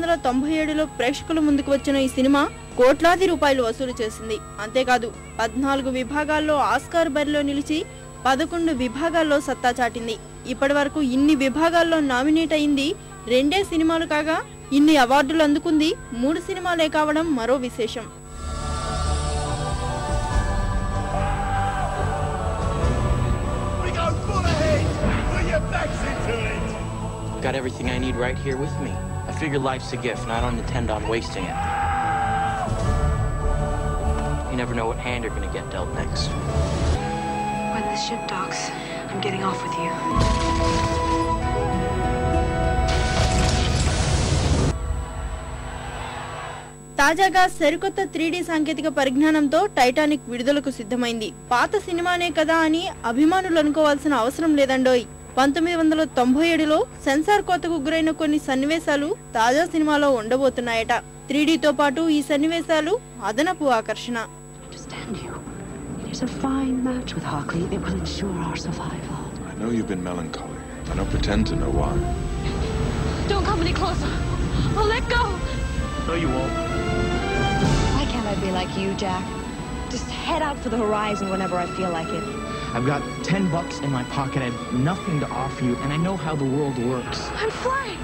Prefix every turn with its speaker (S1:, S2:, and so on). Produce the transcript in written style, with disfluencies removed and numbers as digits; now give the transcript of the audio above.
S1: 1997లో ప్రేక్షకుల ముందుకు వచ్చిన ఈ సినిమా కోట్లాది రూపాయలు వసూలు చేసింది. అంతేకాదు 14 విభాగాల్లో ఆస్కార్ బరిలో నిలిచి 11 విభాగాల్లో సత్తా చాటింది. ఇప్పటివరకు ఇన్ని విభాగాల్లో నామినేట్ అయింది 2 సినిమాలు కాగా ఇన్ని అవార్డులు అందుకుంది 3 సినిమాలే కావడం మరో విశేషం.
S2: Got everything I need right here with me. I figure life's a gift, and I don't intend on wasting it. You never know what hand you're gonna get dealt next.
S3: When this ship docks, I'm getting off with you.
S1: తాజాగా సరికొత్త 3D సాంకేతిక పరిజ్ఞానంతో Titanic విడుదలకు సిద్ధమైంది. పాత సినిమానే కదా అని అభిమానులు అనుకోవాల్సిన అవసరం లేదండోయ్. 1997లో సెన్సార్ కోతకు గురైన కొన్ని సన్నివేశాలు తాజా సినిమాలో ఉండబోతున్నాయట. 3Dతో పాటు ఈ సన్నివేశాలు అదనపు ఆకర్షణ.
S4: I know you've been melancholy. I don't pretend to know why.
S3: Don't come any closer. I'll let go.
S2: No, you won't.
S3: Why can't I be like you, Jack? Just head out for the horizon whenever I feel like it.
S2: I've got $10 in my pocket. I have nothing to offer you, and I know how the world works.
S3: I'm flying.